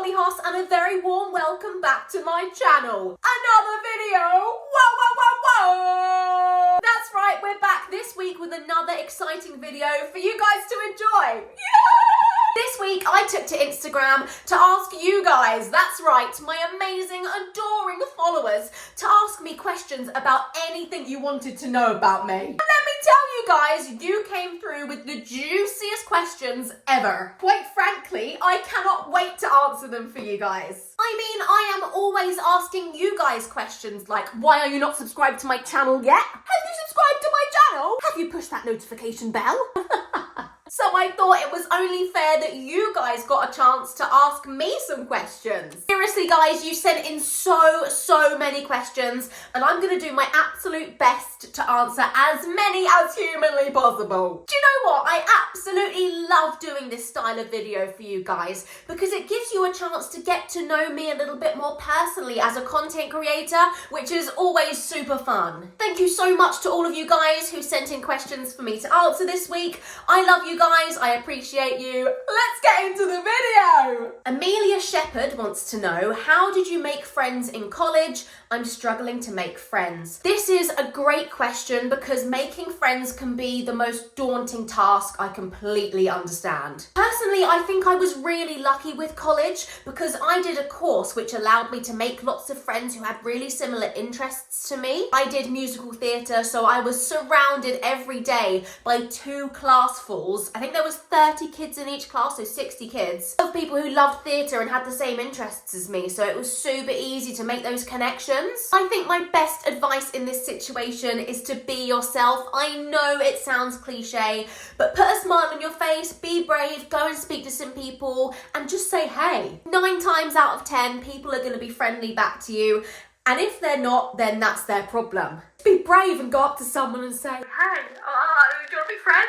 Holly Hoss and a very warm welcome back to my channel. Another video! Whoa, whoa, whoa, whoa! That's right, we're back this week with another exciting video for you guys to enjoy. Yeah! This week I took to Instagram to ask you guys, that's right, my amazing, adoring followers, to ask me questions about anything you wanted to know about me. And let me tell you guys, you came through with the juiciest questions ever. Quite frankly, I cannot wait to answer them for you guys. I mean, I am always asking you guys questions like, why are you not subscribed to my channel yet? Have you subscribed to my channel? Have you pushed that notification bell? So I thought it was only fair that you guys got a chance to ask me some questions. Seriously guys, you sent in so many questions and I'm going to do my absolute best to answer as many as humanly possible. Do you know what? I absolutely love doing this style of video for you guys because it gives you a chance to get to know me a little bit more personally as a content creator, which is always super fun. Thank you so much to all of you guys who sent in questions for me to answer this week. I love you guys, I appreciate you. Let's get into the video. Amelia Shepherd wants to know, how did you make friends in college? I'm struggling to make friends. This is a great question because making friends can be the most daunting task. I completely understand. Personally, I think I was really lucky with college because I did a course which allowed me to make lots of friends who had really similar interests to me. I did musical theatre, so I was surrounded every day by 2 classfuls. I think there was 30 kids in each class, so 60 kids, of people who loved theatre and had the same interests as me, so it was super easy to make those connections. I think my best advice in this situation is to be yourself. I know it sounds cliche, but put a smile on your face, be brave, go and speak to some people, and just say hey. 9 times out of 10, people are going to be friendly back to you, and if they're not, then that's their problem. Be brave and go up to someone and say, hey, do you want to be friends?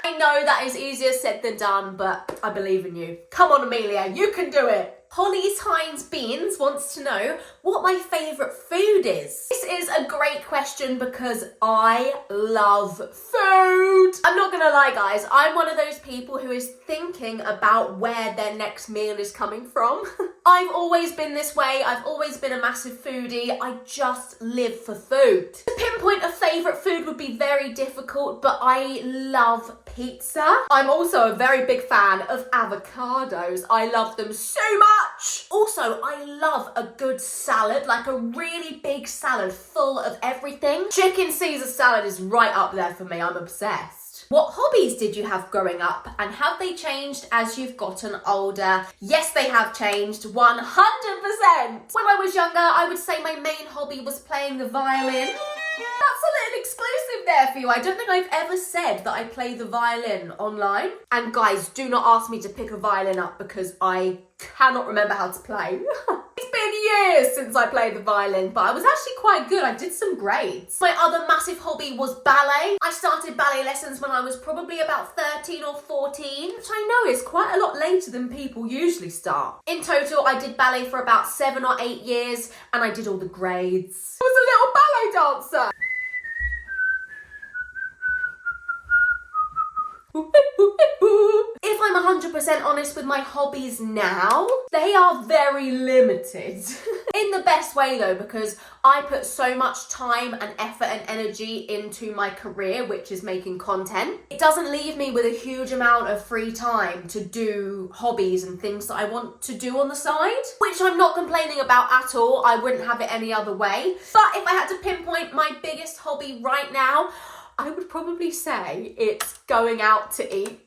I know that is easier said than done, but I believe in you. Come on, Amelia, you can do it. Holly's Heinz Beans wants to know what my favourite food is. This is a great question because I love food. I'm not gonna lie guys, I'm one of those people who is thinking about where their next meal is coming from. I've always been this way, I've always been a massive foodie, I just live for food. To pinpoint a favourite food would be very difficult, but I love pizza. I'm also a very big fan of avocados. I love them so much. Also, I love a good salad, like a really big salad full of everything. Chicken Caesar salad is right up there for me, I'm obsessed. What hobbies did you have growing up and have they changed as you've gotten older? Yes, they have changed 100%. When I was younger, I would say my main hobby was playing the violin. That's a little exclusive there for you. I don't think I've ever said that I play the violin online. And guys, do not ask me to pick a violin up because I cannot remember how to play. It's been years since I played the violin, but I was actually quite good. I did some grades. My other massive hobby was ballet. I started ballet lessons when I was probably about 13 or 14, which I know is quite a lot later than people usually start. In total, I did ballet for about 7 or 8 years, and I did all the grades. I was a little ballet dancer. If I'm 100% honest with my hobbies now, they are very limited. In the best way though, because I put so much time and effort and energy into my career, which is making content. It doesn't leave me with a huge amount of free time to do hobbies and things that I want to do on the side, which I'm not complaining about at all. I wouldn't have it any other way. But if I had to pinpoint my biggest hobby right now, I would probably say it's going out to eat.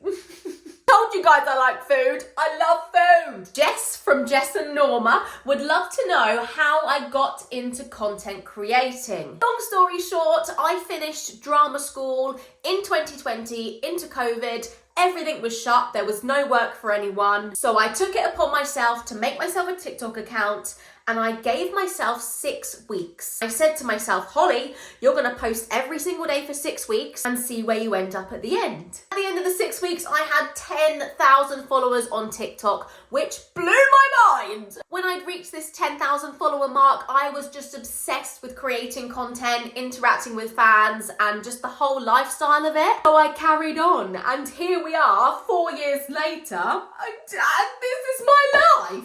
Told you guys I like food. I love food. Jess from Jess and Norma would love to know how I got into content creating. Long story short, I finished drama school in 2020 into COVID. Everything was shut. There was no work for anyone. So I took it upon myself to make myself a TikTok account and I gave myself 6 weeks. I said to myself, Holly, you're gonna post every single day for 6 weeks and see where you end up at the end. At the end of the 6 weeks, I had 10,000 followers on TikTok, which blew my mind. When I'd reached this 10,000 follower mark, I was just obsessed with creating content, interacting with fans, and just the whole lifestyle of it. So I carried on, and here we are, 4 years later, and this is my life.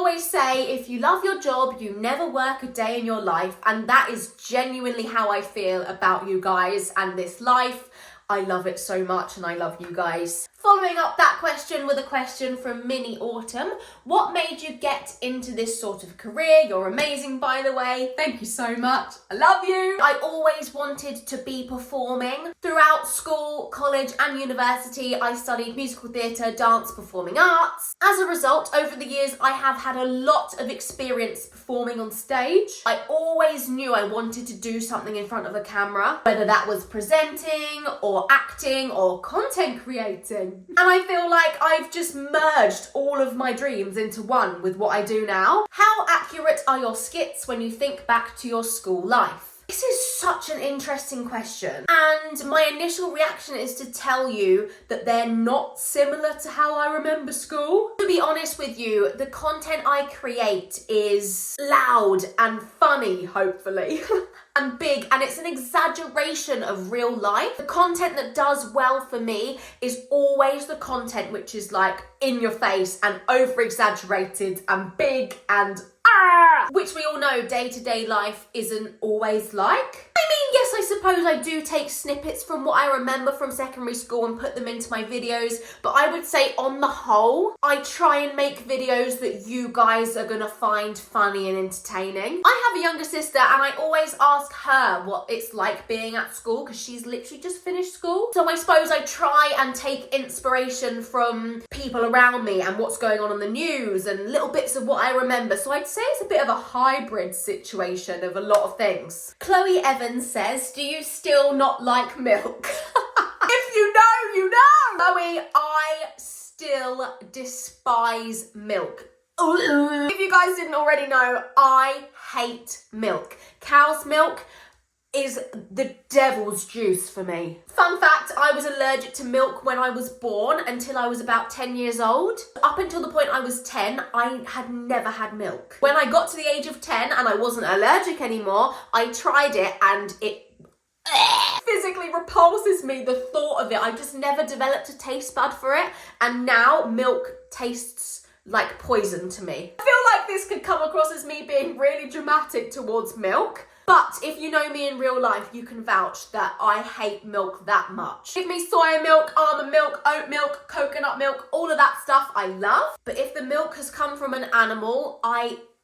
always say, if you love your job, you never work a day in your life. And that is genuinely how I feel about you guys and this life. I love it so much and I love you guys. Following up that question with a question from Minnie Autumn. What made you get into this sort of career? You're amazing, by the way. Thank you so much. I love you. I always wanted to be performing. Throughout school, college and university, I studied musical theatre, dance, performing arts. As a result, over the years, I have had a lot of experience performing on stage. I always knew I wanted to do something in front of a camera, whether that was presenting or acting or content creating. And I feel like I've just merged all of my dreams into one with what I do now. How accurate are your skits when you think back to your school life? This is such an interesting question, and my initial reaction is to tell you that they're not similar to how I remember school. To be honest with you, the content I create is loud and funny, hopefully. And big, and it's an exaggeration of real life. The content that does well for me is always the content which is like in your face and over exaggerated and big and which we all know day-to-day life isn't always like. I mean, yes, I suppose I do take snippets from what I remember from secondary school and put them into my videos, but I would say on the whole, I try and make videos that you guys are gonna find funny and entertaining. I have a younger sister and I always ask her what it's like being at school because she's literally just finished school. So I suppose I try and take inspiration from people around me and what's going on in the news and little bits of what I remember. So I'd say it's a bit of a hybrid situation of a lot of things. Chloe Evans says, do you still not like milk? If you know, you know. Chloe, I still despise milk. If you guys didn't already know, I hate milk. Cow's milk is the devil's juice for me. Fun fact, I was allergic to milk when I was born until I was about 10 years old. Up until the point I was 10, I had never had milk. When I got to the age of 10 and I wasn't allergic anymore, I tried it and it physically repulses me, the thought of it. I just never developed a taste bud for it, and now milk tastes like poison to me. I feel like this could come across as me being really dramatic towards milk, but if you know me in real life, you can vouch that I hate milk that much. Give me soy milk, almond milk, oat milk, coconut milk, all of that stuff I love, but if the milk has come from an animal,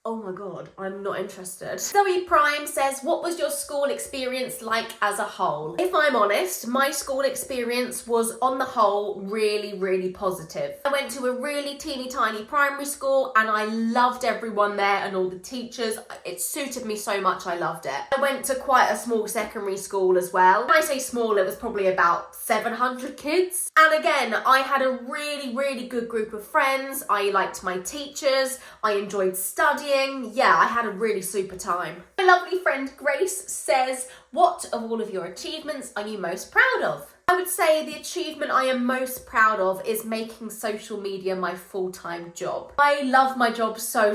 oh my God, I'm not interested. Zoe Prime says, what was your school experience like as a whole? If I'm honest, my school experience was on the whole really, really positive. I went to a really teeny tiny primary school and I loved everyone there and all the teachers. It suited me so much, I loved it. I went to quite a small secondary school as well. When I say small, it was probably about 700 kids. And again, I had a really, really good group of friends. I liked my teachers. I enjoyed studying. Yeah, I had a really super time. My lovely friend Grace says, what of all of your achievements are you most proud of? I would say the achievement I am most proud of is making social media my full-time job. I love my job so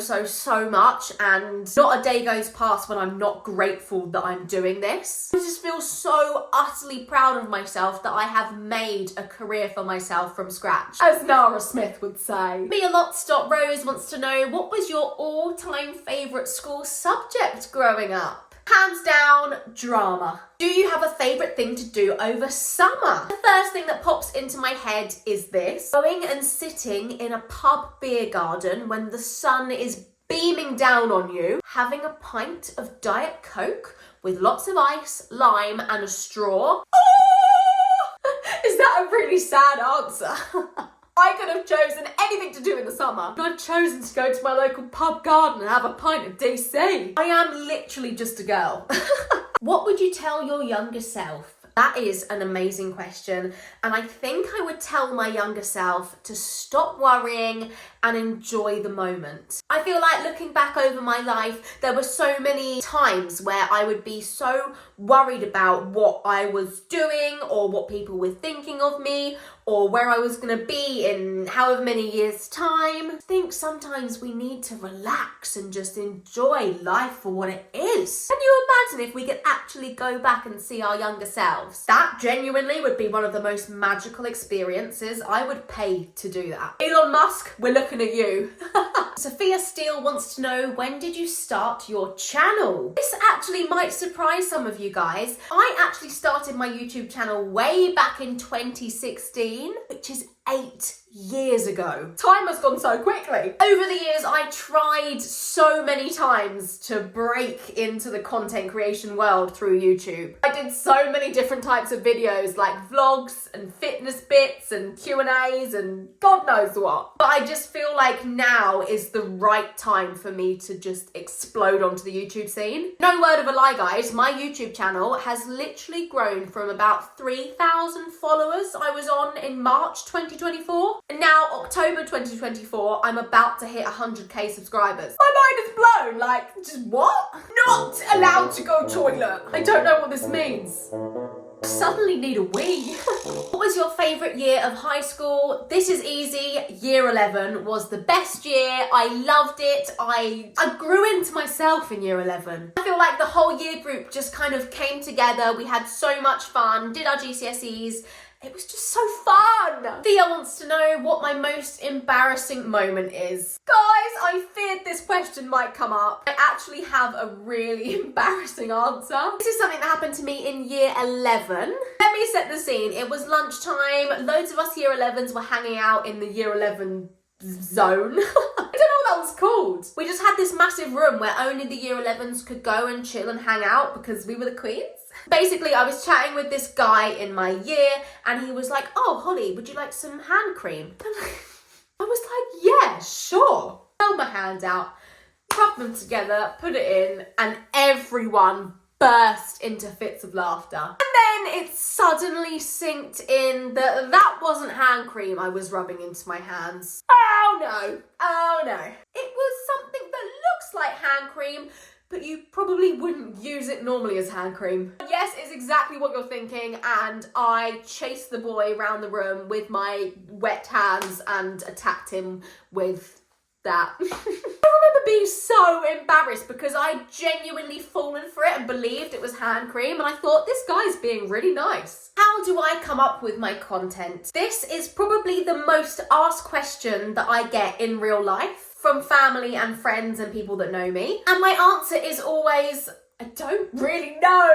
much, and not a day goes past when I'm not grateful that I'm doing this. I just feel so utterly proud of myself that I have made a career for myself from scratch, as Nara Smith would say. Mia Lotstop Rose wants to know, what was your all-time favourite school subject growing up? Hands down, drama. Do you have a favourite thing to do over summer? The first thing that pops into my head is this. Going and sitting in a pub beer garden when the sun is beaming down on you, having a pint of Diet Coke with lots of ice, lime and a straw. Oh! Is that a really sad answer? I could have chosen anything to do in the summer. I've chosen to go to my local pub garden and have a pint of DC. I am literally just a girl. What would you tell your younger self? That is an amazing question, and I think I would tell my younger self to stop worrying and enjoy the moment. I feel like looking back over my life, there were so many times where I would be so worried about what I was doing or what people were thinking of me or where I was going to be in however many years' time. I think sometimes we need to relax and just enjoy life for what it is. Can you imagine if we could actually go back and see our younger selves? That genuinely would be one of the most magical experiences. I would pay to do that. Elon Musk, we're looking at you. Sophia Steele wants to know, when did you start your channel? This actually might surprise some of you guys. I actually started my YouTube channel way back in 2016, which is 8 years ago. Time has gone so quickly. Over the years, I tried so many times to break into the content creation world through YouTube. I did so many different types of videos, like vlogs and fitness bits and Q&As and God knows what. But I just feel like now is the right time for me to just explode onto the YouTube scene. No word of a lie, guys, my YouTube channel has literally grown from about 3,000 followers I was on in March 2024. And now, October 2024, I'm about to hit 100k subscribers. My mind is blown, like, just what? Not allowed to go toilet. I don't know what this means. Suddenly need a wee. What was your favourite year of high school? This is easy. Year 11 was the best year. I loved it. I grew into myself in year 11. I feel like the whole year group just kind of came together. We had so much fun, did our GCSEs. It was just so fun. Thea wants to know what my most embarrassing moment is. Guys, I feared this question might come up. I actually have a really embarrassing answer. This is something that happened to me in year 11. Let me set the scene. It was lunchtime. Loads of us year 11s were hanging out in the year 11 zone. I don't know what that was called. We just had this massive room where only the year 11s could go and chill and hang out because we were the queens. Basically, I was chatting with this guy in my year and he was like, "Oh, Holly, would you like some hand cream?" I was like, "Yeah, sure." Held my hand out, rubbed them together, put it in, and everyone burst into fits of laughter. And then it suddenly sinked in that that wasn't hand cream I was rubbing into my hands. Oh no, oh no. It was something that looks like hand cream, but you probably wouldn't use it normally as hand cream. Yes, it's exactly what you're thinking, and I chased the boy around the room with my wet hands and attacked him with that. I remember being so embarrassed because I'd genuinely fallen for it and believed it was hand cream, and I thought, this guy's being really nice. How do I come up with my content? This is probably the most asked question that I get in real life from family and friends and people that know me. And my answer is always, I don't really know.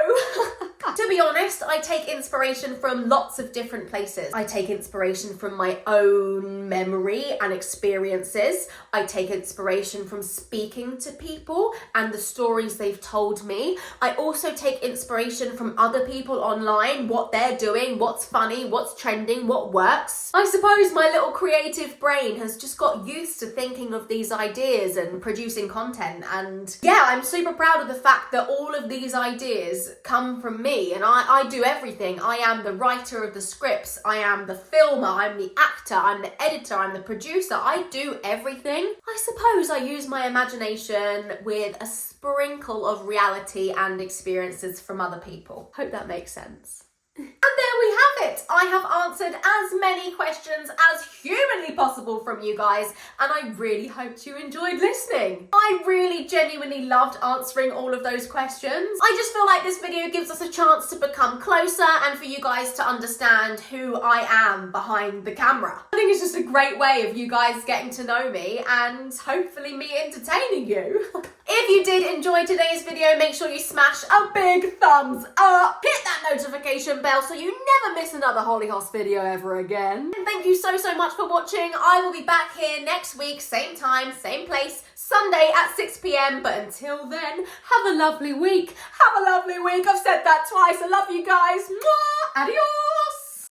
To be honest, I take inspiration from lots of different places. I take inspiration from my own memory and experiences. I take inspiration from speaking to people and the stories they've told me. I also take inspiration from other people online, what they're doing, what's funny, what's trending, what works. I suppose my little creative brain has just got used to thinking of these ideas and producing content. And yeah, I'm super proud of the fact that all of these ideas come from me, and I do everything. I am the writer of the scripts, I am the filmer, I'm the actor, I'm the editor, I'm the producer. I do everything. I suppose I use my imagination with a sprinkle of reality and experiences from other people. Hope that makes sense. And there we have it. I have answered as many questions as humanly possible from you guys, and I really hoped you enjoyed listening. I really genuinely loved answering all of those questions. I just feel like this video gives us a chance to become closer and for you guys to understand who I am behind the camera. I think it's just a great way of you guys getting to know me and hopefully me entertaining you. If you did enjoy today's video, make sure you smash a big thumbs up. Hit that notification bell so you never miss another Holly Hoss video ever again. And thank you so much for watching. I will be back here next week, same time, same place, Sunday at 6 p.m. But until then, have a lovely week. Have a lovely week. I've said that twice. I love you guys. Mwah! Adios.